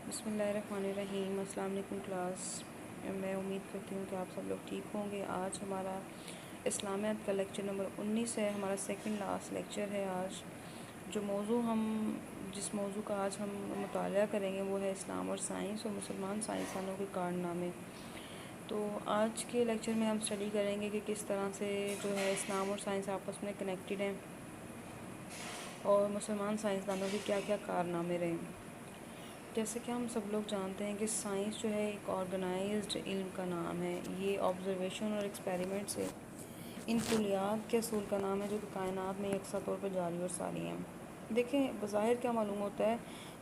بسم اللہ الرحمن الرحیم۔ السلام علیکم کلاس۔ میں امید کرتی ہوں کہ آپ سب لوگ ٹھیک ہوں گے۔ آج ہمارا اسلامیات کا لیکچر نمبر 19 ہے، ہمارا سیکنڈ لاسٹ لیکچر ہے آج۔ جس موضوع کا آج ہم مطالعہ کریں گے وہ ہے اسلام اور سائنس اور مسلمان سائنسدانوں کے کارنامے۔ تو آج کے لیکچر میں ہم اسٹڈی کریں گے کہ کس طرح سے جو ہے اسلام اور سائنس آپس میں کنیکٹڈ ہیں اور مسلمان سائنسدانوں کے کیا کیا کارنامے رہے ہیں۔ جیسے کہ ہم سب لوگ جانتے ہیں کہ سائنس جو ہے ایک آرگنائزڈ علم کا نام ہے۔ یہ آبزرویشن اور ایکسپیریمنٹ سے ان کلیات کے اصول کا نام ہے جو کہ کائنات میں یکساں طور پر جاری اور ساری ہیں۔ دیکھیں بظاہر کیا معلوم ہوتا ہے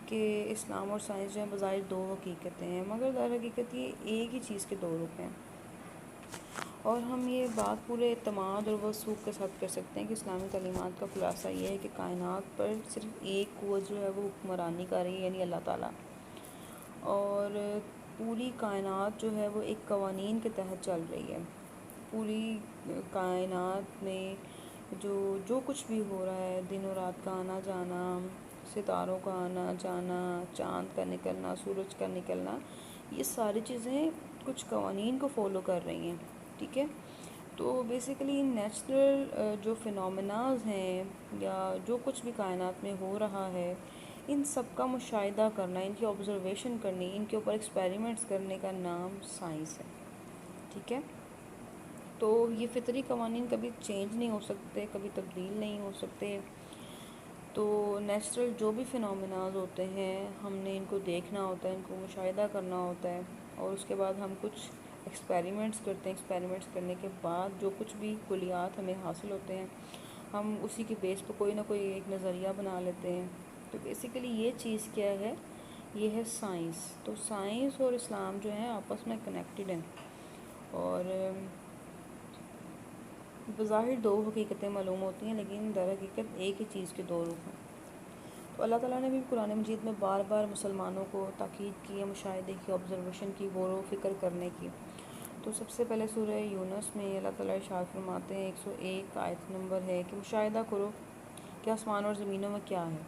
کہ اسلام اور سائنس جو ہیں بظاہر دو حقیقتیں ہیں، مگر در حقیقت یہ ایک ہی چیز کے دو رخ ہیں۔ اور ہم یہ بات پورے اعتماد اور وثوق کے ساتھ کر سکتے ہیں کہ اسلامی تعلیمات کا خلاصہ یہ ہے کہ کائنات پر صرف ایک قوت جو ہے وہ حکمرانی کر رہی ہے، یعنی اللہ تعالیٰ، اور پوری کائنات جو ہے وہ ایک قوانین کے تحت چل رہی ہے۔ پوری کائنات میں جو کچھ بھی ہو رہا ہے، دن و رات کا آنا جانا، ستاروں کا آنا جانا، چاند کا نکلنا، سورج کا نکلنا، یہ ساری چیزیں کچھ قوانین کو فالو کر رہی ہیں، ٹھیک ہے۔ تو بیسیکلی نیچرل جو فینومیناز ہیں یا جو کچھ بھی کائنات میں ہو رہا ہے، ان سب کا مشاہدہ کرنا، ان کی آبزرویشن کرنی، ان کے اوپر ایکسپیریمنٹس کرنے کا نام سائنس ہے، ٹھیک ہے۔ تو یہ فطری قوانین کبھی چینج نہیں ہو سکتے، کبھی تبدیل نہیں ہو سکتے۔ تو نیچرل جو بھی فینومیناز ہوتے ہیں، ہم نے ان کو دیکھنا ہوتا ہے، ان کو مشاہدہ کرنا ہوتا ہے، اور اس کے بعد ہم کچھ ایکسپیریمنٹس کرتے ہیں۔ ایکسپیریمنٹس کرنے کے بعد جو کچھ بھی کلیات ہمیں حاصل ہوتے ہیں، ہم اسی کے بیس پہ کوئی نہ کوئی ایک نظریہ بنا لیتے ہیں۔ تو بیسیکلی یہ چیز کیا ہے، یہ ہے سائنس۔ تو سائنس اور اسلام جو ہیں آپس میں کنیکٹڈ ہیں، اور بظاہر دو حقیقتیں معلوم ہوتی ہیں لیکن در حقیقت ایک ہی چیز کے دو رخ ہیں۔ تو اللہ تعالیٰ نے بھی قرآن مجید میں بار بار مسلمانوں کو تاکید کی ہے، مشاہدے کی، آبزرویشن کی، غور و فکر کرنے کی۔ تو سب سے پہلے سورہ یونس میں اللہ تعالیٰ ارشاد فرماتے ہیں، 101 آیت نمبر ہے کہ مشاہدہ کرو کہ آسمان اور زمینوں میں کیا ہے۔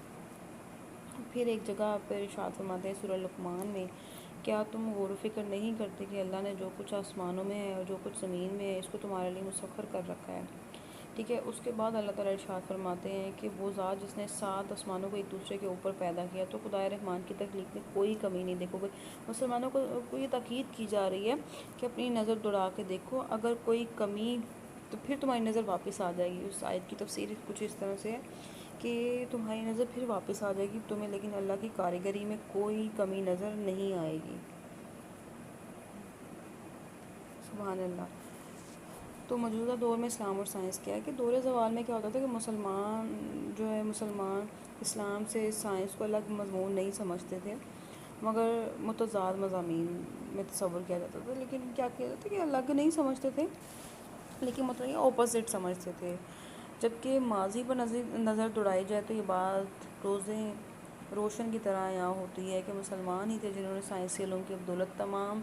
پھر ایک جگہ پر ارشاد فرماتے ہیں سورہ لقمان میں، کیا تم غور و فکر نہیں کرتے کہ اللہ نے جو کچھ آسمانوں میں ہے اور جو کچھ زمین میں ہے، اس کو تمہارے لیے مسخر کر رکھا ہے، ٹھیک ہے۔ اس کے بعد اللہ تعالیٰ ارشاد فرماتے ہیں کہ وہ ذات جس نے 7 آسمانوں کو ایک دوسرے کے اوپر پیدا کیا، تو خدائے رحمان کی تخلیق میں کوئی کمی نہیں دیکھو گے۔ مسلمانوں کو یہ تاکید کی جا رہی ہے کہ اپنی نظر دوڑا کے دیکھو، اگر کوئی کمی تو پھر تمہاری نظر واپس آ جائے گی۔ اس آیت کی تفسیر کچھ اس طرح سے ہے کہ تمہاری نظر پھر واپس آ جائے گی تمہیں، لیکن اللہ کی کاریگری میں کوئی کمی نظر نہیں آئے گی۔ سبحان اللہ۔ تو موجودہ دور میں اسلام اور سائنس کیا ہے کہ دور زوال میں کیا ہوتا تھا کہ مسلمان اسلام سے سائنس کو الگ مضمون نہیں سمجھتے تھے، مگر متضاد مضامین میں تصور کیا جاتا تھا، لیکن کیا کیا جاتا کہ الگ نہیں سمجھتے تھے، لیکن مطلب یہ اپوزٹ سمجھتے تھے۔ جبکہ ماضی پر نظر دوڑائی جائے تو یہ بات روشن کی طرح یہاں ہوتی ہے کہ مسلمان ہی تھے جنہوں نے سائنسی علوم کی بدولت تمام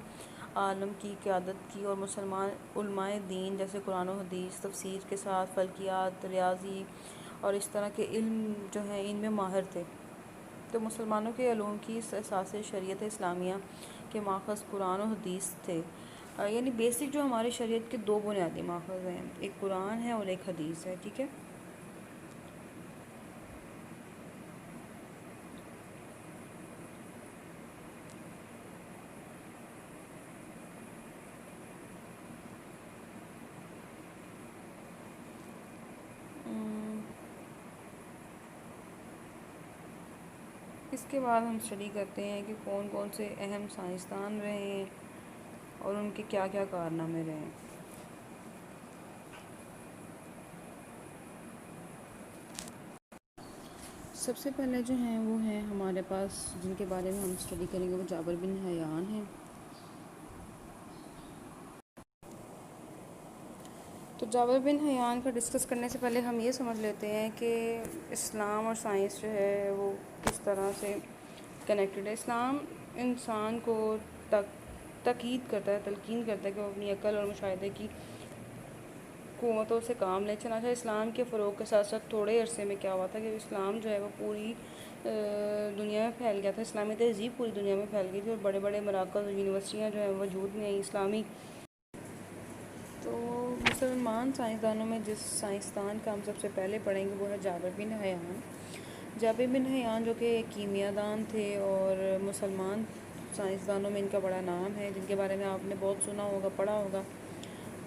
عالم کی قیادت کی، اور مسلمان علماء دین جیسے قرآن و حدیث، تفسیر کے ساتھ فلکیات، ریاضی اور اس طرح کے علم جو ہیں ان میں ماہر تھے۔ تو مسلمانوں کے علوم کی اساس شریعت اسلامیہ کے ماخذ قرآن و حدیث تھے، یعنی بیسک جو ہمارے شریعت کے دو بنیادی ماخذ ہیں، ایک قرآن ہے اور ایک حدیث ہے، ٹھیک ہے۔ اس کے بعد ہم اسٹڈی کرتے ہیں کہ کون کون سے اہم سائنسدان رہے ہیں اور ان کے کیا کیا کارنامے رہے ہیں۔ سب سے پہلے جو ہیں وہ ہیں ہمارے پاس، جن کے بارے میں ہم اسٹڈی کریں گے، وہ جابر بن حیان ہیں۔ تو جابر بن حیان کا ڈسکس کرنے سے پہلے ہم یہ سمجھ لیتے ہیں کہ اسلام اور سائنس جو ہے وہ کس طرح سے کنیکٹڈ ہے۔ اسلام انسان کو تاکید کرتا ہے، تلقین کرتا ہے کہ وہ اپنی عقل اور مشاہدے کی قوتوں سے کام لیں۔ چنانچہ اسلام کے فروغ کے ساتھ ساتھ تھوڑے عرصے میں کیا ہوا تھا کہ اسلام جو ہے وہ پوری دنیا میں پھیل گیا تھا، اسلامی تہذیب پوری دنیا میں پھیل گئی تھی اور بڑے بڑے مراکز اور یونیورسٹیاں جو ہیں وجود میں آئیں اسلامی۔ تو مسلمان سائنسدانوں میں جس سائنسدان کا ہم سب سے پہلے پڑھیں گے وہ ہے جابر بن حیان۔ جابر بن حیان جو کہ ایک کیمیا دان تھے اور مسلمان سائنسدانوں میں ان کا بڑا نام ہے، جن کے بارے میں آپ نے بہت سنا ہوگا، پڑھا ہوگا،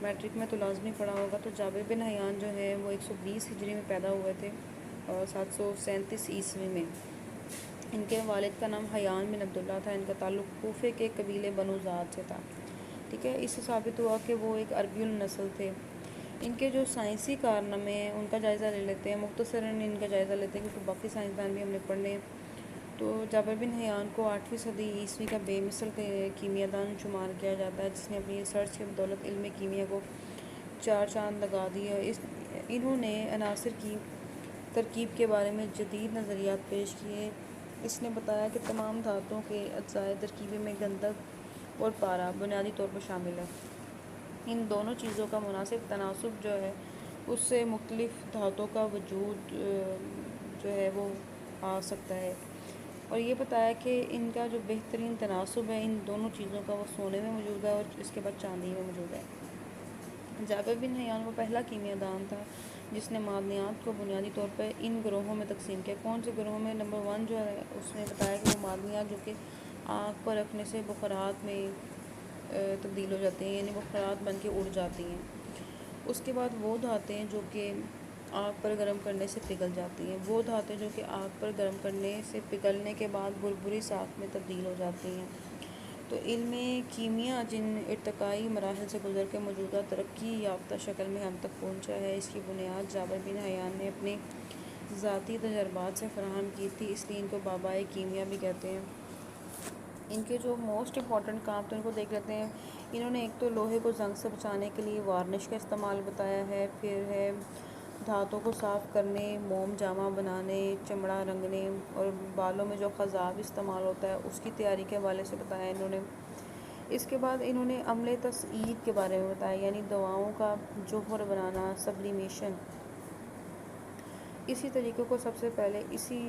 میٹرک میں تو لازمی پڑھا ہوگا۔ تو جابر بن حیان جو ہے وہ 120 ہجری میں پیدا ہوئے تھے اور 737 عیسوی میں۔ ان کے والد کا نام حیان بن عبداللہ تھا، ان کا تعلق کوفے کے قبیلے بنو ذات سے تھا، ٹھیک ہے۔ اس سے ثابت ہوا کہ وہ ایک عربی النسل تھے۔ ان کے جو سائنسی کارنامے ہیں ان کا جائزہ لے لیتے ہیں، مختصراً ان کا جائزہ لیتے ہیں کیونکہ باقی سائنسدان بھی ہم نے پڑھنے ہیں۔ تو جابر بن حیان کو 8ویں صدی عیسوی کا بے مثل کیمیا دان شمار کیا جاتا ہے، جس نے اپنی ریسرچ کی بدولت علم کیمیا کو 4 چاند لگا دیے۔ انہوں نے عناصر کی ترکیب کے بارے میں جدید نظریات پیش کیے۔ اس نے بتایا کہ تمام دھاتوں کے اجزائے ترکیبی میں گندھک اور پارا بنیادی طور پر شامل ہے۔ ان دونوں چیزوں کا مناسب تناسب جو ہے اس سے مختلف دھاتوں کا وجود جو ہے وہ آ سکتا ہے، اور یہ بتایا کہ ان کا جو بہترین تناسب ہے ان دونوں چیزوں کا وہ سونے میں موجود ہے اور اس کے بعد چاندی میں موجود ہے۔ جابر بن حیان وہ پہلا کیمیا دان تھا جس نے معدنیات کو بنیادی طور پر ان گروہوں میں تقسیم کیا۔ کون سے گروہوں میں؟ نمبر 1 جو ہے اس نے بتایا کہ وہ معدنیات جو کہ آگ پر رکھنے سے بخارات میں تبدیل ہو جاتے ہیں، یعنی بخارات بن کے اڑ جاتی ہیں۔ اس کے بعد وہ دھاتیں جو کہ آگ پر گرم کرنے سے پگھل جاتی ہیں، وہ دھاتیں جو کہ آگ پر گرم کرنے سے پگھلنے کے بعد بھربھری ساخت میں تبدیل ہو جاتی ہیں۔ تو علم کیمیا جن ارتقائی مراحل سے گزر کے موجودہ ترقی یافتہ شکل میں ہم تک پہنچا ہے، اس کی بنیاد جابر بن حیان نے اپنے ذاتی تجربات سے فراہم کی تھی، اس لیے ان کو بابائے کیمیا بھی کہتے ہیں۔ ان کے جو موسٹ امپورٹنٹ کام تو ان کو دیکھ لیتے ہیں۔ انہوں نے ایک تو لوہے کو زنگ سے بچانے کے لیے وارنش کا استعمال بتایا ہے، پھر ہے دھاتوں کو صاف کرنے، موم جامہ بنانے، چمڑا رنگنے اور بالوں میں جو خضاب استعمال ہوتا ہے اس کی تیاری کے حوالے سے بتایا انہوں نے۔ اس کے بعد انہوں نے عمل تصعید کے بارے میں بتایا، یعنی دواؤں کا جوہر بنانا، سبلیمیشن۔ اسی طریقے کو سب سے پہلے اسی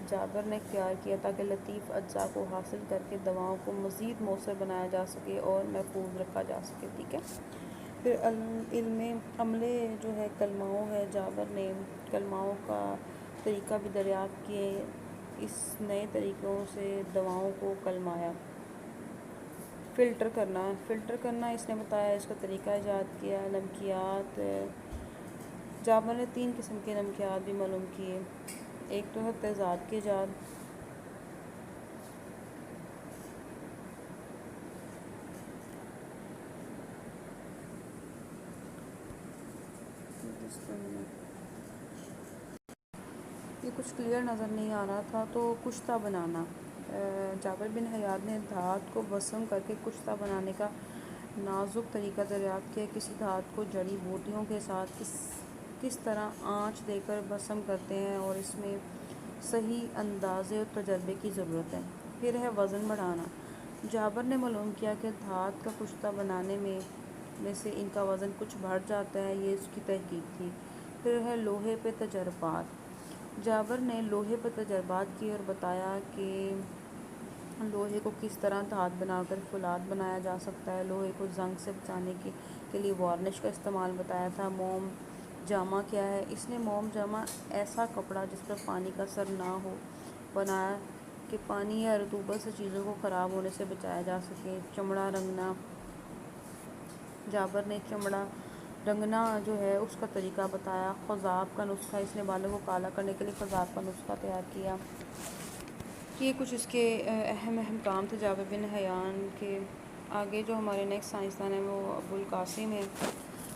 جابر نے اختیار کیا تاکہ لطیف اجزاء کو حاصل کر کے دواؤں کو مزید مؤثر بنایا جا سکے اور محفوظ رکھا جا سکے، ٹھیک ہے۔ پھر علم عملے جو ہے کلماؤں ہے، جابر نے کلماؤں کا طریقہ بھی دریافت کیے، اس نئے طریقوں سے دواؤں کو کلمایا۔ فلٹر کرنا اس نے بتایا، اس کا طریقہ ایجاد کیا۔ نمکیات، جابر نے 3 قسم کے نمکیات بھی معلوم کیے، ایک تو ہے تیزاب کے ایجاد، یہ کچھ کلیئر نظر نہیں آ رہا تھا، تو کشتہ بنانا۔ جابر بن حیان نے دھات کو بھسم کر کے کشتہ بنانے کا نازک طریقہ دریافت کیا۔ کسی دھات کو جڑی بوٹیوں کے ساتھ کس طرح آنچ دے کر بھسم کرتے ہیں اور اس میں صحیح اندازے اور تجربے کی ضرورت ہے۔ پھر ہے وزن بڑھانا۔ جابر نے معلوم کیا کہ دھات کا کشتہ بنانے میں سے ان کا وزن کچھ بڑھ جاتا ہے، یہ اس کی تحقیق تھی۔ پھر ہے لوہے پہ تجربات۔ جابر نے لوہے پر تجربات کیے اور بتایا کہ لوہے کو کس طرح دھات بنا کر فولاد بنایا جا سکتا ہے۔ لوہے کو زنگ سے بچانے کے لیے وارنش کا استعمال بتایا تھا۔ موم جامہ کیا ہے؟ اس نے موم جامہ ایسا کپڑا جس پر پانی کا اثر نہ ہو بنایا کہ پانی یا رطوبت سے چیزوں کو خراب ہونے سے بچایا جا سکے۔ چمڑا رنگنا، جابر نے چمڑا رنگنا جو ہے اس کا طریقہ بتایا۔ خضاب کا نسخہ، اس نے بالوں کو کالا کرنے کے لیے خضاب کا نسخہ تیار کیا۔ یہ کچھ اس کے اہم کام تھے جابر بن حیان کے۔ آگے جو ہمارے نیکسٹ سائنسدان ہیں وہ ابو القاسم ہیں۔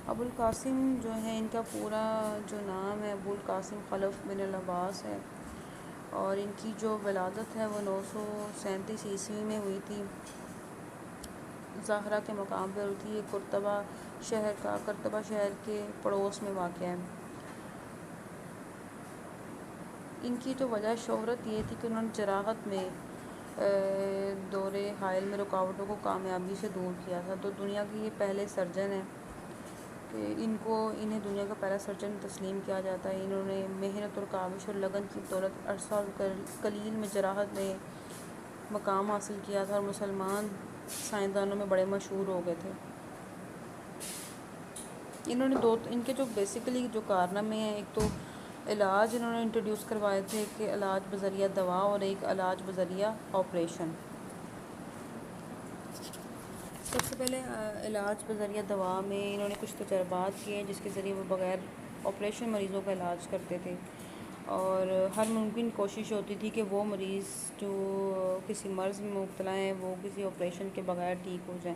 ابو القاسم جو ہے ان کا پورا جو نام ہے ابو القاسم خلف بن العباس ہے، اور ان کی جو ولادت ہے وہ 937 عیسوی میں ہوئی تھی، زہرہ کے مقام پر ہوئی تھی۔ یہ کرتبہ شہر کے پڑوس میں واقع ہے۔ ان کی جو وجہ شہرت یہ تھی کہ انہوں نے جراحت میں دور حائل میں رکاوٹوں کو کامیابی سے دور کیا تھا، تو دنیا کے یہ پہلے سرجن ہیں۔ کہ انہیں دنیا کا پہلا سرجن تسلیم کیا جاتا ہے۔ انہوں نے محنت اور کاوش اور لگن کی بدولت عرصہ اور قلیل میں جراحت میں مقام حاصل کیا تھا اور مسلمان سائنسدانوں میں بڑے مشہور ہو گئے تھے۔ انہوں نے ان کے جو بیسیکلی جو کارنامے ہیں، ایک تو علاج انہوں نے انٹروڈیوس کروائے تھے کہ علاج بذریعہ دوا اور ایک علاج بذریعہ آپریشن۔ سب سے پہلے علاج بذریعہ دوا میں انہوں نے کچھ تجربات کیے جس کے ذریعے وہ بغیر آپریشن مریضوں کا علاج کرتے تھے، اور ہر ممکن کوشش ہوتی تھی کہ وہ مریض جو کسی مرض میں مبتلا ہیں وہ کسی آپریشن کے بغیر ٹھیک ہو جائیں،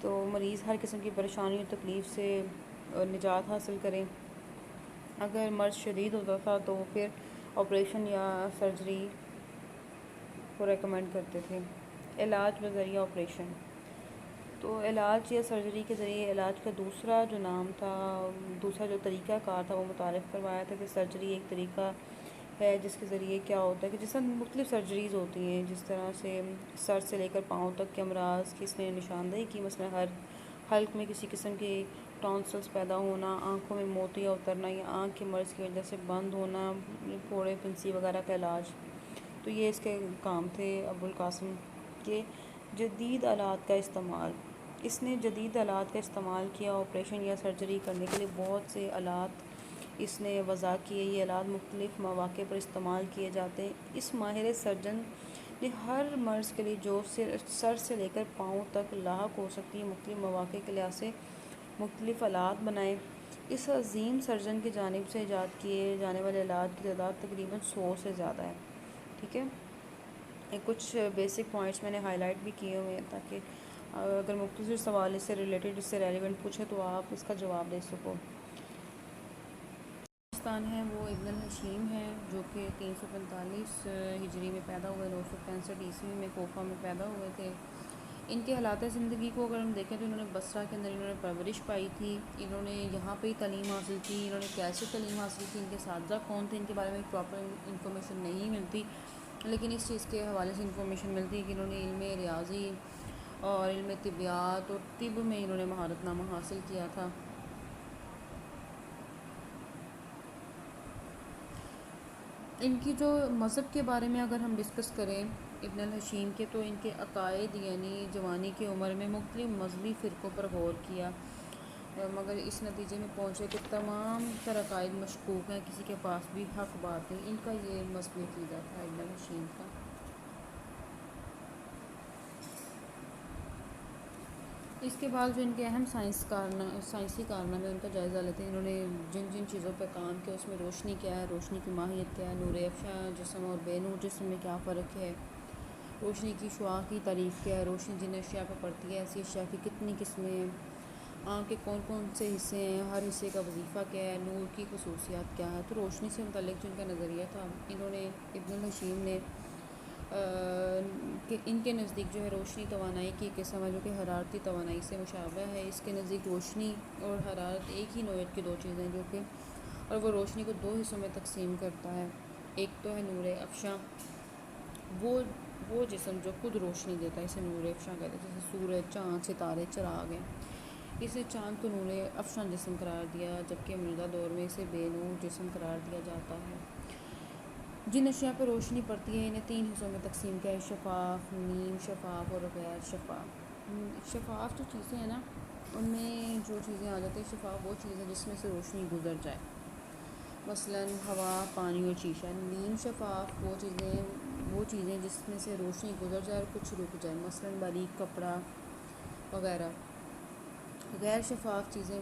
تو مریض ہر قسم کی پریشانی اور تکلیف سے نجات حاصل کریں۔ اگر مرض شدید ہوتا تھا تو وہ پھر آپریشن یا سرجری کو ریکمینڈ کرتے تھے۔ علاج بذریعہ آپریشن، تو علاج یا سرجری کے ذریعے علاج کا دوسرا جو طریقہ کار تھا وہ متعارف کروایا تھا کہ سرجری ایک طریقہ ہے جس کے ذریعے کیا ہوتا ہے کہ جس طرح مختلف سرجریز ہوتی ہیں، جس طرح سے سر سے لے کر پاؤں تک کے امراض کی اس نے نشاندہی کی، مثلا حلق میں کسی قسم کے ٹونسلز پیدا ہونا، آنکھوں میں موتیاں اترنا یا آنکھ کے مرض کی وجہ سے بند ہونا، پھوڑے پھنسی وغیرہ کا علاج، تو یہ اس کے کام تھے ابوالقاسم کے۔ جدید آلات کا استعمال، اس نے جدید آلات کا استعمال کیا آپریشن یا سرجری کرنے کے لیے۔ بہت سے آلات اس نے وضع کیے، یہ آلات مختلف مواقع پر استعمال کیے جاتے ہیں۔ اس ماہر سرجن نے ہر مرض کے لیے جو سر سے لے کر پاؤں تک لاحق ہو سکتی ہے مختلف مواقع کے لحاظ سے مختلف آلات بنائے۔ اس عظیم سرجن کی جانب سے ایجاد کیے جانے والے آلات کی تعداد تقریباً 100 سے زیادہ ہے۔ ٹھیک ہے، کچھ بیسک پوائنٹس میں نے ہائی لائٹ بھی کیے ہوئے ہیں تاکہ اگر مختصر سوال اس سے ریلیٹڈ اس سے ریلیونٹ پوچھے تو آپ اس کا جواب دے سکو۔ پاکستان ہے وہ ابن الحشیم ہے جو کہ 345 ہجری میں پیدا ہوئے، 965 عیسوی میں کوفہ میں پیدا ہوئے تھے۔ ان کے حالات زندگی کو اگر ہم دیکھیں تو انہوں نے بصرہ کے اندر انہوں نے پرورش پائی تھی، انہوں نے یہاں پہ ہی تعلیم حاصل کی۔ انہوں نے کیسے تعلیم حاصل کی، ان کے اساتذہ کون تھے، ان کے بارے میں پراپر انفارمیشن نہیں ملتی، لیکن اس چیز کے حوالے سے انفارمیشن ملتی ہے کہ انہوں نے علم ریاضی اور علم طبیعت اور طب میں انہوں نے مہارت نامہ حاصل کیا تھا۔ ان کی جو مذہب کے بارے میں اگر ہم ڈسکس کریں ابن الحشیم کے، تو ان کے عقائد یعنی جوانی کی عمر میں مختلف مذہبی فرقوں پر غور کیا، مگر اس نتیجے میں پہنچے کہ تمام تر عقائد مشکوک ہیں، کسی کے پاس بھی حق بات نہیں۔ ان کا یہ مذہبی عقیدہ تھا ابن الحشیم کا۔ اس کے بعد جو ان کے اہم سائنسی کارنامے ان کا جائزہ لیتے ہیں۔ انہوں نے جن جن چیزوں پہ کام کیا اس میں روشنی کیا ہے، روشنی کی ماہیت کیا ہے، نور افشاں جسم اور بے نور جسم میں کیا فرق ہے، روشنی کی شعاع کی تعریف کیا ہے، روشنی جن اشیاء پہ پڑتی ہے ایسی اشیاء کی کتنی قسمیں ہیں، آنکھ کے کون کون سے حصے ہیں، ہر حصے کا وظیفہ کیا ہے، نور کی خصوصیات کیا ہے۔ تو روشنی سے متعلق جو ان کا نظریہ تھا، انہوں نے ابن الحشیم نے کہ ان کے نزدیک جو ہے روشنی توانائی کی قسم ہے جو کہ حرارتی توانائی سے مشابہ ہے۔ اس کے نزدیک روشنی اور حرارت ایک ہی نوعیت کی دو چیزیں جو کہ اور وہ روشنی کو دو حصوں میں تقسیم کرتا ہے۔ ایک تو ہے نور افشاں، وہ جسم جو خود روشنی دیتا ہے، اسے نور افشاں کہتے ہیں، جیسے سورج، چاند، ستارے، چراغ ہیں۔ اسے چاند کو نور افشاں جسم قرار دیا، جبکہ موجودہ دور میں اسے بے نور جسم قرار دیا جاتا ہے۔ جن اشیاء پر روشنی پڑتی ہے انہیں تین حصوں میں تقسیم کیا ہے: شفاف، نیم شفاف اور غیر شفاف۔ شفاف جو چیزیں ہیں نا، ان میں جو چیزیں آ جاتی ہیں شفاف وہ چیزیں جس میں سے روشنی گزر جائے، مثلا ہوا، پانی اور شیشہ۔ نیم شفاف وہ چیزیں جس میں سے روشنی گزر جائے اور کچھ رک جائے، مثلا باریک کپڑا وغیرہ۔ غیر شفاف چیزیں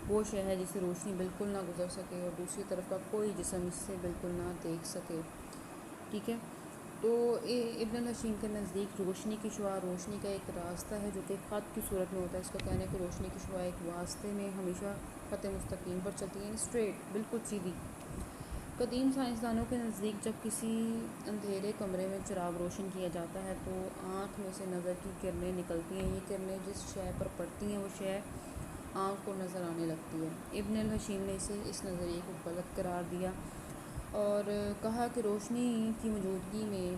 وہ شے ہے جس سے روشنی بالکل نہ گزر سکے اور دوسری طرف کا کوئی جسم اس سے بالکل نہ دیکھ سکے۔ ٹھیک ہے، تو ابن الحشیم کے نزدیک روشنی کی شعاع روشنی کا ایک راستہ ہے جو کہ خط کی صورت میں ہوتا ہے۔ اس کا کہنا ہے کہ روشنی کی شعاع ایک واسطے میں ہمیشہ خط مستقیم پر چلتی ہے، یعنی اسٹریٹ، بالکل سیدھی۔ قدیم سائنسدانوں کے نزدیک جب کسی اندھیرے کمرے میں چراغ روشن کیا جاتا ہے تو آنکھ میں سے نظر کی کرنیں نکلتی ہیں، یہ کرنیں جس شے پر پڑتی ہیں وہ شے آنکھ کو نظر آنے لگتی ہے۔ ابن الحشیم نے اس نظریے کو غلط قرار دیا اور کہا کہ روشنی کی موجودگی میں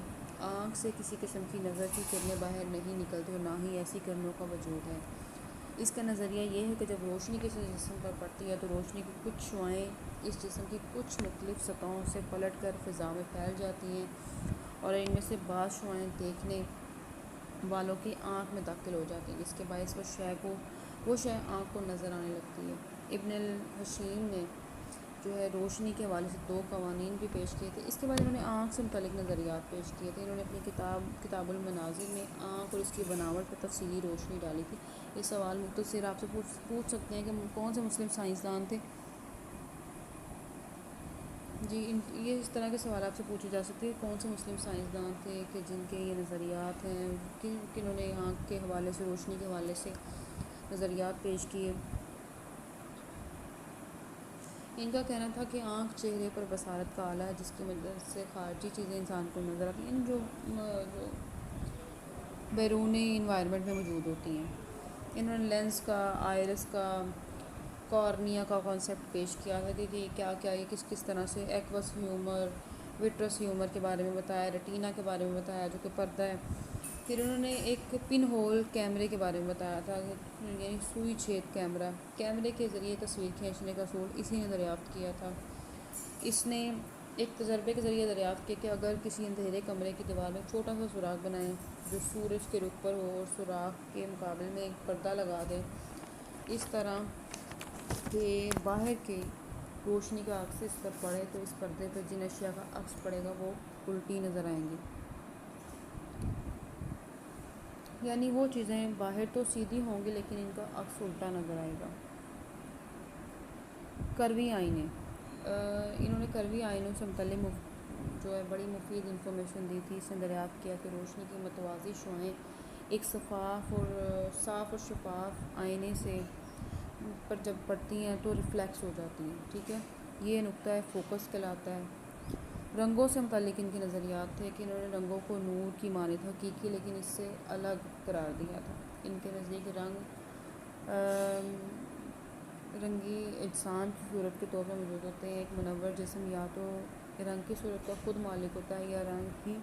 آنکھ سے کسی قسم کی نظر کی کرنیں باہر نہیں نکلتی اور نہ ہی ایسی کرنوں کا وجود ہے۔ اس کا نظریہ یہ ہے کہ جب روشنی کسی جسم پر پڑتی ہے تو روشنی کی کچھ شعاعیں اس جسم کی کچھ مختلف سطحوں سے پلٹ کر فضا میں پھیل جاتی ہیں اور ان میں سے بعض شعاعیں دیکھنے والوں کی آنکھ میں داخل ہو جاتی ہیں، جس کے باعث وہ شے آنکھ کو نظر آنے لگتی ہے۔ ابن الحشیم نے جو ہے روشنی کے حوالے سے 2 قوانین بھی پیش کیے تھے۔ اس کے بعد انہوں نے آنکھ سے متعلق نظریات پیش کیے تھے۔ انہوں نے اپنی کتاب المناظر میں آنکھ اور اس کی بناوٹ پر تفصیلی روشنی ڈالی تھی۔ یہ سوال مختصر آپ سے پوچھ سکتے ہیں کہ کون سے مسلم سائنسدان تھے؟ جی یہ اس طرح کے سوال آپ سے پوچھے جا سکتے ہیں، کون سے مسلم سائنسدان تھے کہ جن کے یہ نظریات ہیں، کنہوں نے آنکھ کے حوالے سے، روشنی کے حوالے سے نظریات پیش کیے۔ ان کا کہنا تھا کہ آنکھ چہرے پر بصارت کا آلہ ہے جس کی مدد سے خارجی چیزیں انسان کو نظر آتی ہیں، جو بیرونی انوائرمنٹ میں موجود ہوتی ہیں۔ انہوں نے لینس کا، آئرس کا، کارنیا کا کانسیپٹ پیش کیا تھا کہ کیا یہ کس طرح سے ایکوس ہیومر، وٹرس ہیومر کے بارے میں بتایا، ریٹینا کے بارے میں بتایا جو کہ پردہ ہے۔ پھر انہوں نے ایک پن ہول کیمرے کے بارے میں بتایا تھا، یعنی سوئی چھید کیمرے کے ذریعے تصویر کھینچنے کا اصول اسی نے دریافت کیا تھا۔ اس نے ایک تجربے کے ذریعے دریافت کیا کہ اگر کسی اندھیرے کمرے کی دیوار میں چھوٹا سا سوراخ بنائیں جو سورج کے رخ پر ہو اور سوراخ کے مقابل میں ایک پردہ لگا دیں اس طرح کہ باہر کی روشنی کا عکس اس پر پڑے تو اس پردے پر جن اشیاء کا عکس پڑے گا وہ الٹی نظر آئیں گی، یعنی وہ چیزیں باہر تو سیدھی ہوں گی لیکن ان کا عکس الٹا نظر آئے گا۔ کروی آئینے، انہوں نے کروی آئینوں سے متعلق جو ہے بڑی مفید انفارمیشن دی تھی۔ اس نے دریافت کیا کہ روشنی کی متوازی شعاعیں ایک صاف اور شفاف آئینے سے پر جب پڑتی ہیں تو ریفلیکس ہو جاتی ہیں، ٹھیک ہے، یہ نقطہ فوکس کہلاتا ہے۔ رنگوں سے متعلق ان کے نظریات تھے کہ انہوں نے رنگوں کو نور کی مانند حقیقی لیکن اس سے الگ قرار دیا تھا۔ ان کے نزدیک رنگی اجسام کی صورت کے طور پر موجود ہوتے ہیں۔ ایک منور جسم یا تو رنگ کی صورت کا خود مالک ہوتا ہے یا رنگ ہی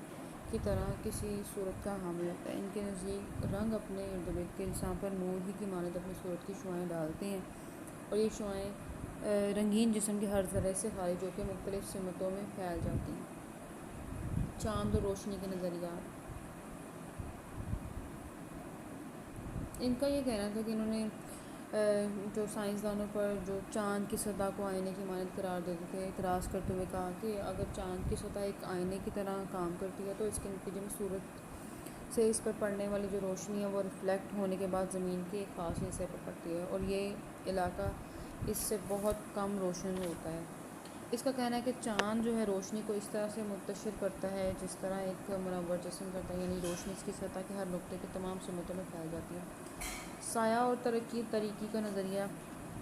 کی طرح کسی صورت کا حامل ہوتا ہے۔ ان کے نزدیک رنگ اپنے ارد گرد کے اجسام پر نور ہی کی مانند اپنی صورت کی شعاعیں ڈالتے ہیں اور یہ شعاعیں رنگین جسم کے ہر ذرے سے خارج ہو کے مختلف سمتوں میں پھیل جاتی ہیں۔ چاند اور روشنی کے نظریات، ان کا یہ کہنا تھا کہ انہوں نے جو سائنسدانوں پر جو چاند کی سطح کو آئینے کی مانند قرار دیتے تھے اعتراض کرتے ہوئے کہا کہ اگر چاند کی سطح ایک آئینے کی طرح کام کرتی ہے تو اس کے نتیجے میں سورج سے اس پر پڑنے والی جو روشنی ہے وہ ریفلیکٹ ہونے کے بعد زمین کے ایک خاص حصے پر پڑتی ہے اور یہ علاقہ اس سے بہت کم روشن ہوتا ہے۔ اس کا کہنا ہے کہ چاند جو ہے روشنی کو اس طرح سے منتشر کرتا ہے جس طرح ایک منور جسم کرتا ہے، یعنی روشنی اس کی سطح کے ہر نقطے کے تمام سمتوں میں پھیل جاتی ہے۔ سایہ اور تاریکی کا نظریہ،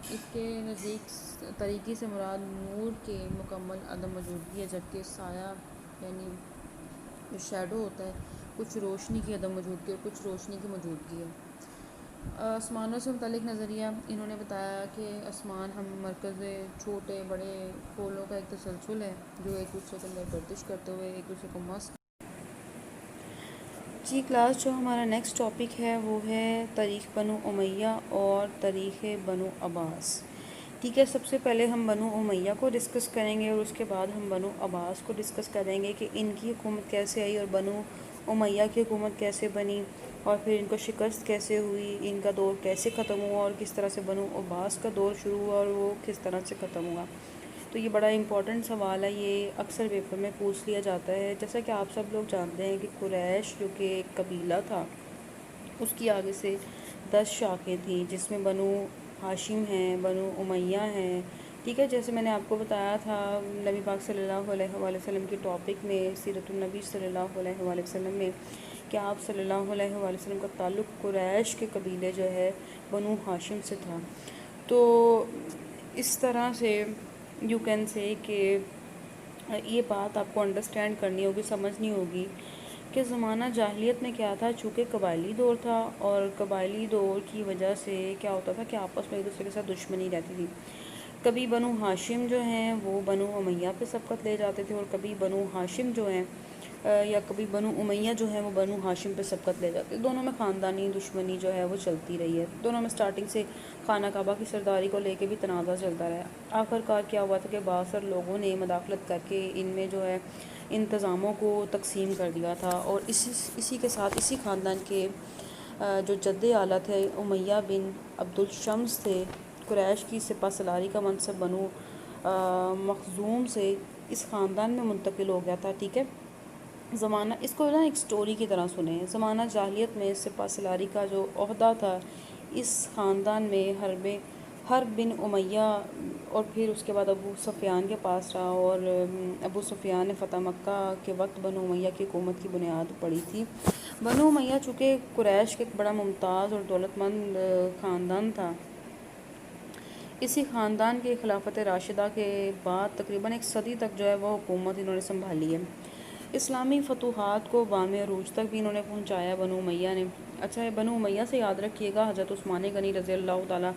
اس کے نزدیک تاریکی سے مراد نور کے مکمل عدم موجودگی ہے، جبکہ سایہ یعنی جو شیڈو ہوتا ہے کچھ روشنی کی عدم موجودگی اور کچھ روشنی کی موجودگی ہے۔ آسمانوں سے متعلق نظریہ، انہوں نے بتایا کہ آسمان ہم مرکز چھوٹے بڑے پولوں کا ایک تسلسل ہے جو ایک دوسرے کے اندر گردش کرتے ہوئے ایک دوسرے کو مس۔ جی کلاس، جو ہمارا نیکسٹ ٹاپک ہے وہ ہے تاریخ بنو امیہ اور تاریخ بنو عباس، ٹھیک ہے۔ سب سے پہلے ہم بنو امیہ کو ڈسکس کریں گے اور اس کے بعد ہم بنو عباس کو ڈسکس کریں گے کہ ان کی حکومت کیسے آئی اور بنو امیہ کی حکومت کیسے بنی اور پھر ان کو شکست کیسے ہوئی، ان کا دور کیسے ختم ہوا اور کس طرح سے بنو عباس کا دور شروع ہوا اور وہ کس طرح سے ختم ہوا۔ تو یہ بڑا امپورٹنٹ سوال ہے، یہ اکثر پیپر میں پوچھ لیا جاتا ہے۔ جیسا کہ آپ سب لوگ جانتے ہیں کہ قریش جو کہ ایک قبیلہ تھا اس کی آگے سے 10 شاخیں تھیں جس میں بنو ہاشم ہیں، بنو امیہ ہیں، ٹھیک ہے۔ جیسے میں نے آپ کو بتایا تھا نبی پاک صلی اللہ علیہ وآلہ وسلم کی ٹاپک میں، سیرت النبی صلی اللہ علیہ وآلہ وسلم میں، کہ آپ صلی اللہ علیہ وآلہ وسلم کا تعلق قریش کے قبیلے جو ہے بنو ہاشم سے تھا۔ تو اس طرح سے یو کین سے کہ یہ بات آپ کو انڈرسٹینڈ کرنی ہوگی، سمجھنی ہوگی کہ زمانہ جاہلیت میں کیا تھا، چونکہ قبائلی دور تھا اور قبائلی دور کی وجہ سے کیا ہوتا تھا کہ آپس میں ایک دوسرے کے ساتھ دشمنی رہتی تھی۔ کبھی بنو ہاشم جو ہیں وہ بنو امیہ پہ سبقت لے جاتے تھے اور کبھی بنو ہاشم جو ہیں یا کبھی بنو امیہ جو ہے وہ بنو ہاشم پہ سبقت لے جاتے. دونوں میں خاندانی دشمنی جو ہے وہ چلتی رہی ہے. دونوں میں سٹارٹنگ سے خانہ کعبہ کی سرداری کو لے کے بھی تنازع چلتا رہا. آخر کار کیا ہوا تھا کہ باثر لوگوں نے مداخلت کر کے ان میں جو ہے انتظاموں کو تقسیم کر دیا تھا. اور اسی کے ساتھ اسی خاندان کے جو جد اعلیٰ تھے امیہ بن عبد الشمس تھے، قریش کی سپہ سالاری کا منصب بنو مخزوم سے اس خاندان میں منتقل ہو گیا تھا. ٹھیک ہے. زمانہ اس کو نا ایک سٹوری کی طرح سنیں. زمانہ جاہلیت میں سپہ سالاری کا جو عہدہ تھا اس خاندان میں حرب بن امیہ اور پھر اس کے بعد ابو سفیان کے پاس رہا. اور ابو سفیان نے فتح مکہ کے وقت بنو امیہ کی حکومت کی بنیاد پڑی تھی. بنو امیہ چونکہ قریش کے ایک بڑا ممتاز اور دولت مند خاندان تھا، اسی خاندان کے خلافت راشدہ کے بعد تقریباً ایک صدی تک جو ہے وہ حکومت انہوں نے سنبھالی ہے. اسلامی فتوحات کو بام عروج تک بھی انہوں نے پہنچایا بنو امیہ نے. اچھا، بنو امیہ سے یاد رکھیے گا حضرت عثمان غنی رضی اللہ تعالیٰ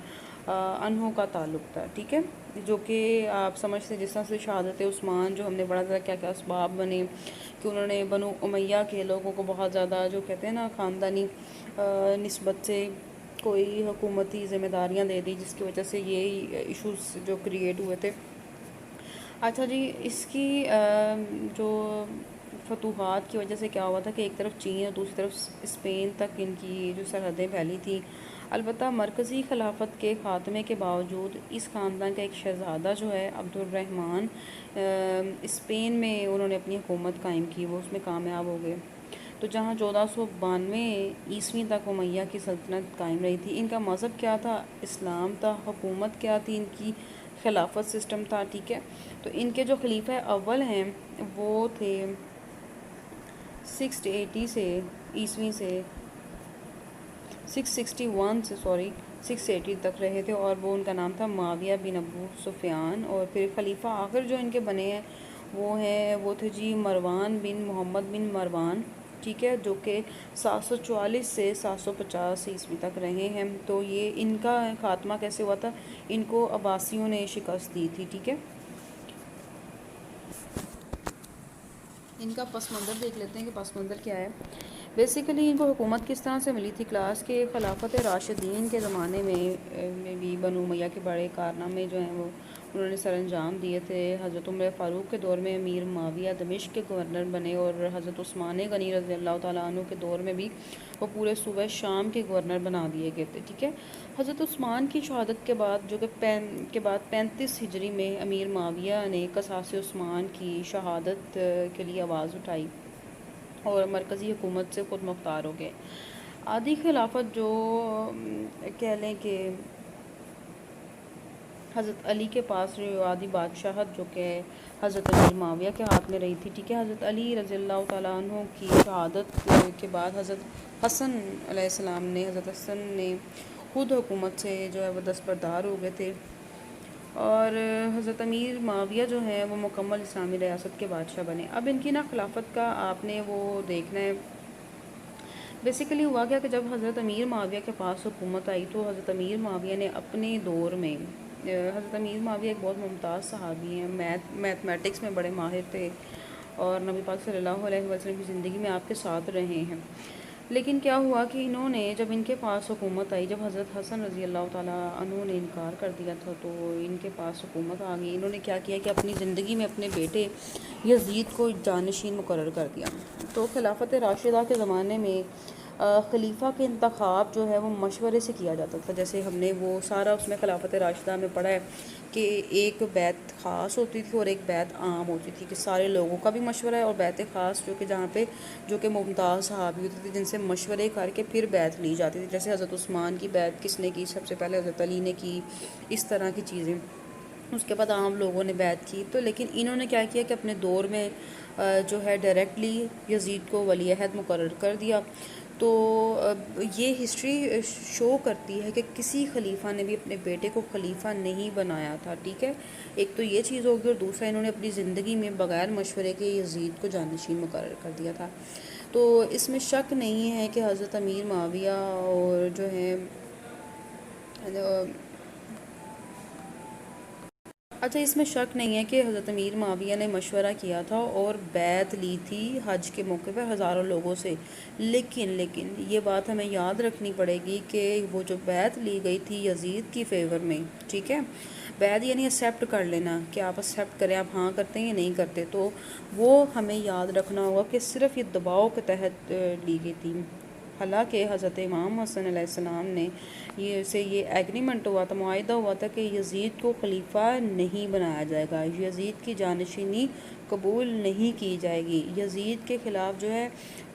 عنہ کا تعلق تھا. ٹھیک ہے. جو کہ آپ سمجھتے جس طرح سے شہادت عثمان جو ہم نے بڑا زیادہ کیا کیا اسباب بنے کہ انہوں نے بنو امیہ کے لوگوں کو بہت زیادہ جو کہتے ہیں نا خاندانی نسبت سے کوئی حکومتی ذمہ داریاں دے دی، جس کی وجہ سے یہ ایشوز جو کریٹ ہوئے تھے. اچھا جی، اس کی جو فتوحات کی وجہ سے کیا ہوا تھا کہ ایک طرف چین اور دوسری طرف اسپین تک ان کی جو سرحدیں پھیلی تھیں. البتہ مرکزی خلافت کے خاتمے کے باوجود اس خاندان کا ایک شہزادہ جو ہے عبد الرحمن اسپین میں انہوں نے اپنی حکومت قائم کی، وہ اس میں کامیاب ہو گئے. تو جہاں 1492 تک امیہ کی سلطنت قائم رہی تھی. ان کا مذہب کیا تھا؟ اسلام تھا. حکومت کیا تھی ان کی؟ خلافت سسٹم تھا. ٹھیک ہے. تو ان کے جو خلیفہ اول ہیں وہ تھے 680 سے عیسوی سے 680 تک رہے تھے، اور وہ ان کا نام تھا معاویہ بن ابو سفیان. اور پھر خلیفہ آخر جو ان کے بنے ہیں وہ تھے جی مروان بن محمد بن مروان. ٹھیک ہے. جو کہ 744 سے 750 عیسوی تک رہے ہیں. تو یہ ان کا خاتمہ کیسے ہوا تھا؟ ان کو عباسیوں نے شکست دی تھی. ٹھیک ہے. ان کا پس منظر دیکھ لیتے ہیں کہ پس منظر کیا ہے. بیسیکلی ان کو حکومت کس طرح سے ملی تھی؟ کلاس کے خلافت راشدین کے زمانے میں بھی بنو امیہ کے بڑے کارنامے جو ہیں وہ انہوں نے سر انجام دیے تھے. حضرت عمر فاروق کے دور میں امیر معاویہ دمشق کے گورنر بنے، اور حضرت عثمان غنی رضی اللہ تعالیٰ عنہ کے دور میں بھی وہ پورے صوبہ شام کے گورنر بنا دیے گئے تھے. ٹھیک ہے. حضرت عثمان کی شہادت کے بعد جو کہ 35 ہجری میں امیر معاویہ نے قصاص عثمان کی شہادت کے لیے آواز اٹھائی اور مرکزی حکومت سے خود مختار ہو گئے. آدھی خلافت جو کہہ لیں کہ حضرت علی کے پاس آدھی بادشاہت جو کہ حضرت امیر معاویہ کے ہاتھ میں رہی تھی. ٹھیک ہے. حضرت علی رضی اللہ تعالیٰ عنہ کی شہادت کے بعد حضرت حسن علیہ السلام نے خود حکومت سے جو ہے وہ دستبردار ہو گئے تھے، اور حضرت امیر معاویہ جو ہے وہ مکمل اسلامی ریاست کے بادشاہ بنے. اب ان کی نا خلافت کا آپ نے وہ دیکھنا ہے. بیسیکلی ہوا کیا کہ جب حضرت امیر معاویہ کے پاس حکومت آئی تو حضرت امیر معاویہ نے اپنے دور میں حضرت امیر معاویہ ایک بہت ممتاز صحابی ہیں، میتھمیٹکس میں بڑے ماہر تھے، اور نبی پاک صلی اللہ علیہ وسلم کی زندگی میں آپ کے ساتھ رہے ہیں. لیکن کیا ہوا کہ انہوں نے جب ان کے پاس حکومت آئی، جب حضرت حسن رضی اللہ تعالیٰ عنہ نے انکار کر دیا تھا تو ان کے پاس حکومت آ گئی. انہوں نے کیا کیا کہ اپنی زندگی میں اپنے بیٹے یزید کو جانشین مقرر کر دیا. تو خلافت راشدہ کے زمانے میں خلیفہ کے انتخاب جو ہے وہ مشورے سے کیا جاتا تھا. جیسے ہم نے وہ سارا اس میں خلافت راشدہ میں پڑھا ہے کہ ایک بیعت خاص ہوتی تھی اور ایک بیعت عام ہوتی تھی، کہ سارے لوگوں کا بھی مشورہ ہے، اور بیعت خاص جو کہ جہاں پہ جو کہ ممتاز صحابی ہوتی تھی جن سے مشورے کر کے پھر بیعت لی جاتی تھی. جیسے حضرت عثمان کی بیعت کس نے کی؟ سب سے پہلے حضرت علی نے کی. اس طرح کی چیزیں اس کے بعد عام لوگوں نے بیعت کی. تو لیکن انہوں نے کیا کیا کہ اپنے دور میں جو ہے ڈائریکٹلی یزید کو ولی عہد مقرر کر دیا. تو یہ ہسٹری شو کرتی ہے کہ کسی خلیفہ نے بھی اپنے بیٹے کو خلیفہ نہیں بنایا تھا. ٹھیک ہے. ایک تو یہ چیز ہوگی، اور دوسرا انہوں نے اپنی زندگی میں بغیر مشورے کے یزید کو جانشین مقرر کر دیا تھا. تو اس میں شک نہیں ہے کہ حضرت امیر معاویہ اور جو ہے اچھا، اس میں شک نہیں ہے کہ حضرت امیر معاویہ نے مشورہ کیا تھا اور بیعت لی تھی حج کے موقع پر ہزاروں لوگوں سے، لیکن یہ بات ہمیں یاد رکھنی پڑے گی کہ وہ جو بیعت لی گئی تھی یزید کی فیور میں، ٹھیک ہے، بیعت یعنی ایکسیپٹ کر لینا کہ آپ ایکسیپٹ کریں، آپ ہاں کرتے ہیں یا نہیں کرتے، تو وہ ہمیں یاد رکھنا ہوگا کہ صرف یہ دباؤ کے تحت لی گئی تھی۔ حالانکہ حضرت امام حسن علیہ السلام نے یہ ایگریمنٹ ہوا تھا، معاہدہ ہوا تھا کہ یزید کو خلیفہ نہیں بنایا جائے گا، یزید کی جانشینی قبول نہیں کی جائے گی۔ یزید کے خلاف جو ہے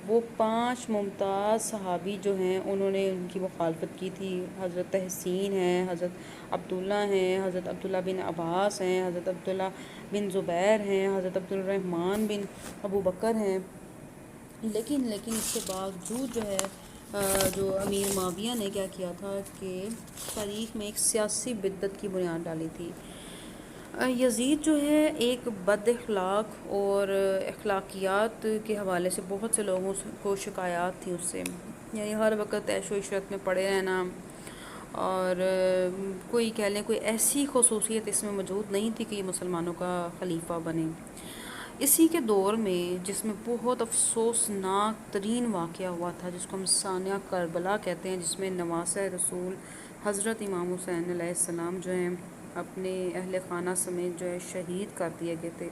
وہ 5 ممتاز صحابی جو ہیں انہوں نے ان کی مخالفت کی تھی۔ حضرت تحسین ہیں، حضرت عبداللہ ہیں، حضرت عبداللہ بن عباس ہیں، حضرت عبداللہ بن زبیر ہیں، حضرت عبد الرحمن بن ابو بکر ہیں۔ لیکن اس کے باوجود جو ہے جو امیر معاویہ نے کیا کیا تھا کہ تاریخ میں ایک سیاسی بدت کی بنیاد ڈالی تھی۔ یزید جو ہے ایک بد اخلاق اور اخلاقیات کے حوالے سے بہت سے لوگوں کو شکایات تھی اس سے، یعنی ہر وقت عیش و عشرت میں پڑے رہنا، اور کوئی کہہ لیں کوئی ایسی خصوصیت اس میں موجود نہیں تھی کہ یہ مسلمانوں کا خلیفہ بنے۔ اسی کے دور میں جس میں بہت افسوسناک ترین واقعہ ہوا تھا، جس کو ہم ثانیہ کربلا کہتے ہیں، جس میں نواسہ رسول حضرت امام حسین علیہ السلام جو ہیں اپنے اہل خانہ سمیت جو ہے شہید کر دیے گئے تھے،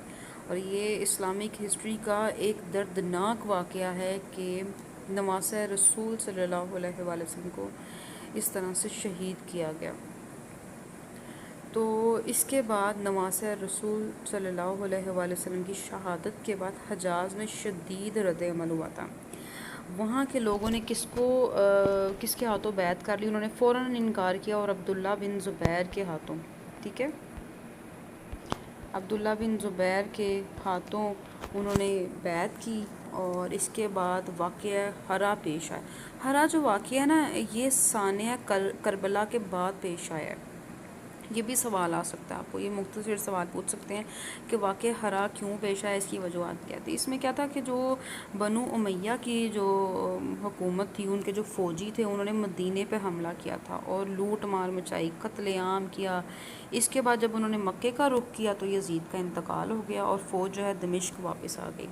اور یہ اسلامک ہسٹری کا ایک دردناک واقعہ ہے کہ نواسہ رسول صلی اللہ علیہ وآلہ وسلم کو اس طرح سے شہید کیا گیا۔ تو اس کے بعد نواسہ رسول صلی اللہ علیہ وآلہ وسلم کی شہادت کے بعد حجاز میں شدید رد عمل ہوا تھا۔ وہاں کے لوگوں نے کس کے ہاتھوں بیعت کر لی، انہوں نے فوراً انکار کیا، اور عبداللہ بن زبیر کے ہاتھوں، ٹھیک ہے، عبداللہ بن زبیر کے ہاتھوں انہوں نے بیعت کی، اور اس کے بعد واقعہ ہرا پیش آیا۔ ہرا جو واقعہ ہے نا، یہ ثانیہ کربلا کے بعد پیش آیا ہے۔ یہ بھی سوال آ سکتا ہے، آپ کو یہ مختصر سوال پوچھ سکتے ہیں کہ واقعہ ہرا کیوں پیش آیا، اس کی وجوہات کیا تھی۔ اس میں کیا تھا کہ جو بنو امیہ کی جو حکومت تھی، ان کے جو فوجی تھے، انہوں نے مدینے پہ حملہ کیا تھا اور لوٹ مار مچائی، قتل عام کیا۔ اس کے بعد جب انہوں نے مکے کا رخ کیا تو یزید کا انتقال ہو گیا اور فوج جو ہے دمشق واپس آ گئی۔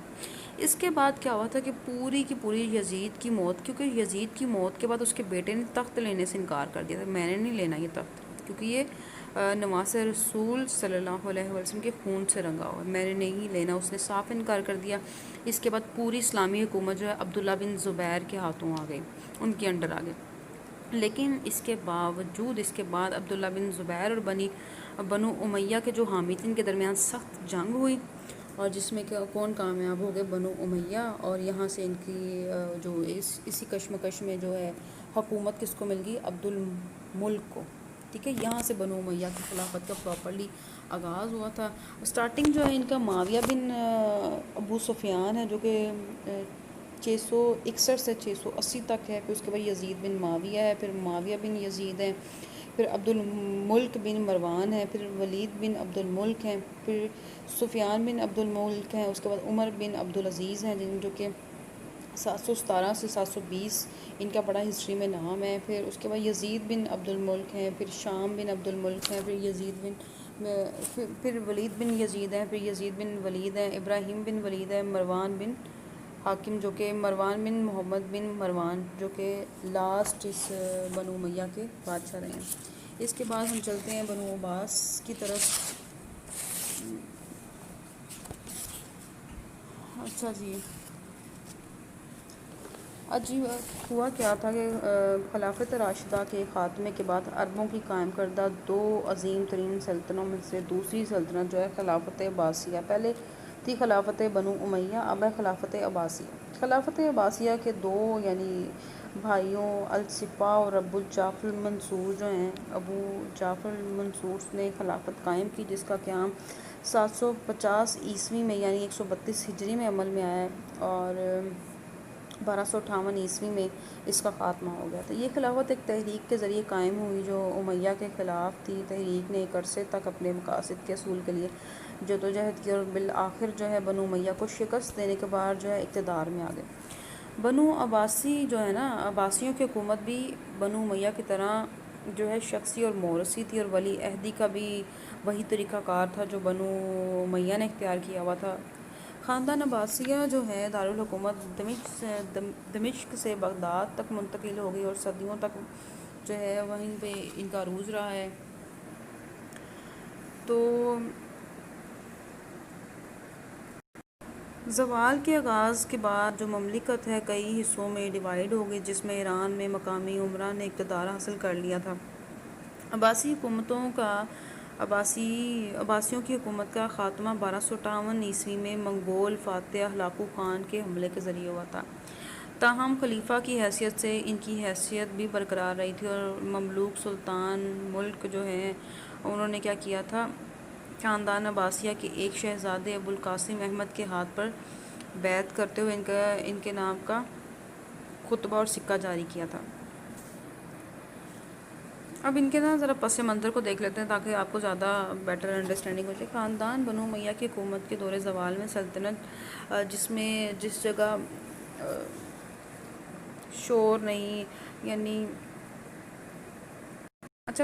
اس کے بعد کیا ہوا تھا کہ پوری کی پوری یزید کی موت، کیونکہ یزید کی موت کے بعد اس کے بیٹے نے تخت لینے سے انکار کر دیا تھا، میں نے نہیں لینا یہ تخت، کیونکہ یہ نواسہ رسول صلی اللہ علیہ وسلم کے خون سے رنگا ہوا ہے، میں نے نہیں لینا، اس نے صاف انکار کر دیا۔ اس کے بعد پوری اسلامی حکومت جو ہے عبداللہ بن زبیر کے ہاتھوں آ گئی، ان کے انڈر آ گئی۔ لیکن اس کے باوجود اس کے بعد عبداللہ بن زبیر اور بنو امیہ کے جو حامی تھے، ان کے درمیان سخت جنگ ہوئی، اور جس میں کون کامیاب ہو گئے؟ بنو امیہ، اور یہاں سے ان کی جو اسی کشمکش میں جو ہے حکومت کس کو مل گئی؟ عبد الملک کو، ٹھیک ہے، یہاں سے بنو امیہ کی خلافت کا پراپرلی آغاز ہوا تھا۔ سٹارٹنگ جو ہے ان کا معاویہ بن ابو سفیان ہے، جو کہ 661 سے 680 تک ہے، پھر اس کے بعد یزید بن معاویہ ہے، پھر معاویہ بن یزید ہے، پھر عبد الملک بن مروان ہے، پھر ولید بن عبد الملک ہیں، پھر سفیان بن عبد الملک ہیں، اس کے بعد عمر بن عبدالعزیز ہیں، جو کہ 717 سے 720 ان کا بڑا ہسٹری میں نام ہے۔ پھر اس کے بعد یزید بن عبد الملک ہیں، پھر شام بن عبد الملک ہیں، پھر ولید بن یزید ہیں، پھر یزید بن ولید ہیں، ابراہیم بن ولید ہے، مروان بن حاکم، جو کہ مروان بن محمد بن مروان، جو کہ لاسٹ اس بنو امیہ کے بادشاہ رہے ہیں۔ اس کے بعد ہم چلتے ہیں بنو عباس کی طرف۔ اچھا جی، ہوا کیا تھا کہ خلافت راشدہ کے خاتمے کے بعد عربوں کی قائم کردہ 2 عظیم ترین سلطنتوں میں سے دوسری سلطنت جو ہے خلافت عباسیہ، پہلے تھی خلافت بنو امیہ، اب ہے خلافت عباسیہ۔ خلافت عباسیہ کے 2 یعنی بھائیوں الصفا اور ابو جعفر المنصور جو ہیں، ابو جعفر المنصور نے خلافت قائم کی، جس کا قیام 750 عیسوی میں یعنی 132 ہجری میں عمل میں آیا ہے، اور 1258 عیسوی میں اس کا خاتمہ ہو گیا تھا۔ یہ خلافت ایک تحریک کے ذریعے قائم ہوئی جو امیہ کے خلاف تھی۔ تحریک نے ایک عرصے تک اپنے مقاصد کے حصول کے لیے جدوجہد کی، اور بالآخر جو ہے بنو امیہ کو شکست دینے کے بعد جو ہے اقتدار میں آ گئے۔ بنو عباسی جو ہے نا، عباسیوں کی حکومت بھی بنو امیہ کی طرح جو ہے شخصی اور موروثی تھی، اور ولی عہدی کا بھی وہی طریقہ کار تھا جو بنو امیہ نے اختیار کیا ہوا تھا۔ خاندان عباسیہ جو ہے دارالحکومت دمشق سے بغداد تک منتقل ہو گئی، اور صدیوں تک جو ہے وہیں پہ ان کا عروج رہا ہے۔ تو زوال کے آغاز کے بعد جو مملکت ہے کئی حصوں میں ڈیوائیڈ ہو گئی، جس میں ایران میں مقامی عمرہ نے اقتدار حاصل کر لیا تھا۔ عباسیوں کی حکومت کا خاتمہ 1258 میں منگول فاتح ہلاکو خان کے حملے کے ذریعے ہوا تھا۔ تاہم خلیفہ کی حیثیت سے ان کی حیثیت بھی برقرار رہی تھی، اور مملوک سلطان ملک جو ہے انہوں نے کیا کیا تھا، خاندان عباسیہ کے ایک شہزادے ابوالقاسم احمد کے ہاتھ پر بیعت کرتے ہوئے ان کے نام کا خطبہ اور سکہ جاری کیا تھا۔ اب ان کے نا ذرا پس منظر کو دیکھ لیتے ہیں تاکہ آپ کو زیادہ بیٹر انڈرسٹینڈنگ ہو جائے۔ خاندان بنو امیہ کی حکومت کے دور زوال میں سلطنت جس جگہ شور نہیں، یعنی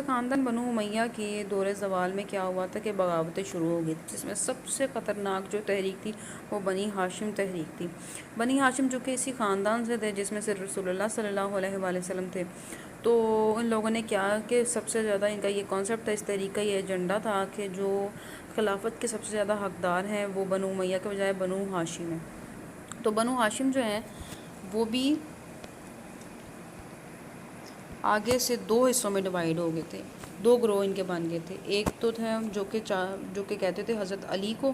خاندان بنو امیہ کے دور زوال میں کیا ہوا تھا کہ بغاوتیں شروع ہو گئی، جس میں سب سے خطرناک جو تحریک تھی وہ بنی ہاشم تحریک تھی۔ بنی ہاشم جو کہ اسی خاندان سے تھے جس میں سے رسول اللہ صلی اللہ علیہ وآلہ وسلم تھے، تو ان لوگوں نے کیا کہ سب سے زیادہ ان کا یہ کانسیپٹ تھا، اس تحریک کا یہ ایجنڈا تھا کہ جو خلافت کے سب سے زیادہ حقدار ہیں وہ بنو امیہ کے بجائے بنو ہاشم ہیں۔ تو بنو ہاشم جو ہیں وہ بھی آگے سے دو حصوں میں ڈیوائیڈ ہو گئے تھے، دو گروہ ان کے بن گئے تھے۔ ایک تو تھے جو کہ کہتے تھے حضرت علی کو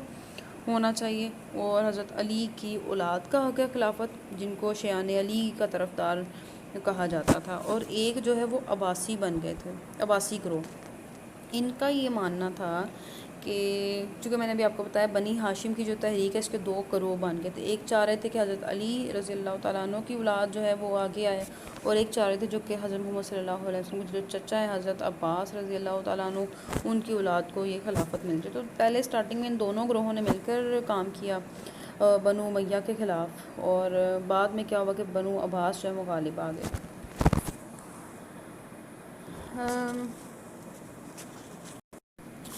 ہونا چاہیے، اور حضرت علی کی اولاد کا حق ہے خلافت، جن کو شیعان علی کا طرفدار کہا جاتا تھا، اور ایک جو ہے وہ عباسی بن گئے تھے، عباسی گروہ۔ ان کا یہ ماننا تھا کہ چونکہ میں نے بھی آپ کو بتایا بنی ہاشم کی جو تحریک ہے اس کے دو گروہ بن گئے تھے، ایک چاہ رہے تھے کہ حضرت علی رضی اللہ تعالیٰ عنہ کی اولاد جو ہے وہ آگے آئے، اور ایک چاہ رہے تھے جو کہ حضرت محمد صلی اللہ علیہ وسلم کے جو چچا ہیں حضرت عباس رضی اللہ تعالیٰ عنہ، ان کی اولاد کو یہ خلافت مل جائے۔ تو پہلے سٹارٹنگ میں ان دونوں گروہوں نے مل کر کام کیا بنو امیہ کے خلاف، اور بعد میں کیا ہوا کہ بنو عباس جو ہے وہ غالب آ گئے۔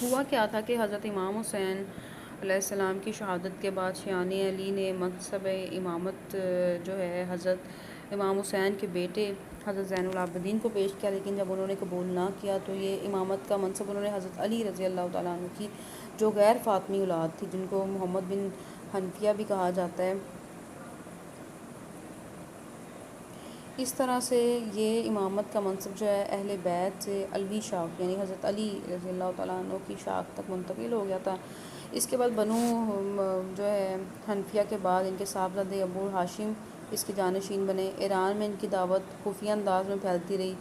ہوا کیا تھا کہ حضرت امام حسین علیہ السلام کی شہادت کے بعد شیعان علی نے منصب امامت جو ہے حضرت امام حسین کے بیٹے حضرت زین العابدین کو پیش کیا، لیکن جب انہوں نے قبول نہ کیا تو یہ امامت کا منصب انہوں نے حضرت علی رضی اللہ تعالیٰ عنہ کی جو غیر فاطمی اولاد تھی، جن کو محمد بن حنفیہ بھی کہا جاتا ہے، اس طرح سے یہ امامت کا منصب جو ہے اہل بیت سے علوی شاخ یعنی حضرت علی رضی اللہ تعالیٰ عنہ کی شاخ تک منتقل ہو گیا تھا۔ اس کے بعد بنو جو ہے حنفیہ کے بعد ان کے صاحبزادے ابو ہاشم اس کے جانشین بنے۔ ایران میں ان کی دعوت خفیہ انداز میں پھیلتی رہی۔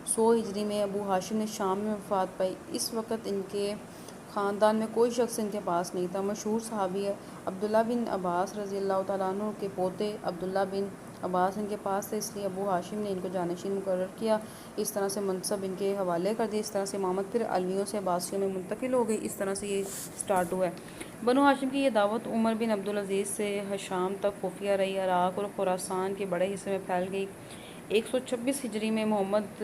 100 ہجری میں ابو ہاشم نے شام میں وفات پائی۔ اس وقت ان کے خاندان میں کوئی شخص ان کے پاس نہیں تھا۔ مشہور صحابی عبداللہ بن عباس رضی اللہ تعالیٰ عنہ کے پوتے عبداللہ بن عباس ان کے پاس تھے، اس لیے ابو ہاشم نے ان کو جانشین مقرر کیا، اس طرح سے منصب ان کے حوالے کر دیا، اس طرح سے امامت پھر علویوں سے عباسیوں میں منتقل ہو گئی، اس طرح سے یہ سٹارٹ ہوا ہے۔ بنو ہاشم کی یہ دعوت عمر بن عبدالعزیز سے شام تک خفیہ رہی، عراق اور خراسان کے بڑے حصے میں پھیل گئی۔ 126 ہجری میں محمد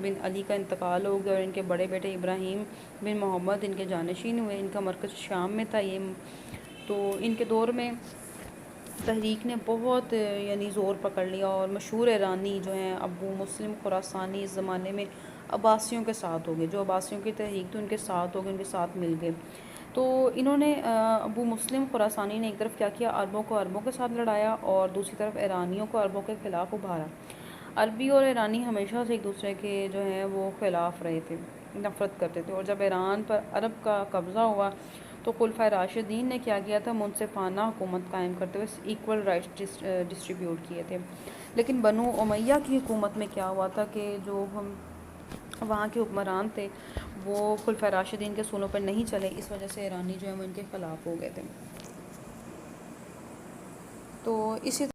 بن علی کا انتقال ہو گیا، اور ان کے بڑے بیٹے ابراہیم بن محمد ان کے جانشین ہوئے۔ ان کا مرکز شام میں تھا، تو ان کے دور میں تحریک نے بہت یعنی زور پکڑ لیا، اور مشہور ایرانی جو ہیں ابو مسلم خراسانی اس زمانے میں عباسیوں کے ساتھ ہو گئے، جو عباسیوں کی تحریک تھی ان کے ساتھ ہو گئے، ان کے ساتھ مل گئے۔ تو انہوں نے ابو مسلم خراسانی نے ایک طرف کیا کیا، عربوں کو عربوں کے ساتھ لڑایا، اور دوسری طرف ایرانیوں کو عربوں کے خلاف ابھارا۔ عربی اور ایرانی ہمیشہ سے ایک دوسرے کے جو ہیں وہ خلاف رہے تھے، نفرت کرتے تھے، اور جب ایران پر عرب کا قبضہ ہوا تو خلفائے راشدین نے کیا کیا تھا، منصفانہ حکومت قائم کرتے ہوئے ایکول رائٹس ڈسٹریبیوٹ کیے تھے۔ لیکن بنو امیہ کی حکومت میں کیا ہوا تھا کہ جو وہاں کے حکمران تھے وہ خلفائے راشدین کے اصولوں پر نہیں چلے، اس وجہ سے ایرانی جو ہیں وہ ان کے خلاف ہو گئے تھے۔ تو اسی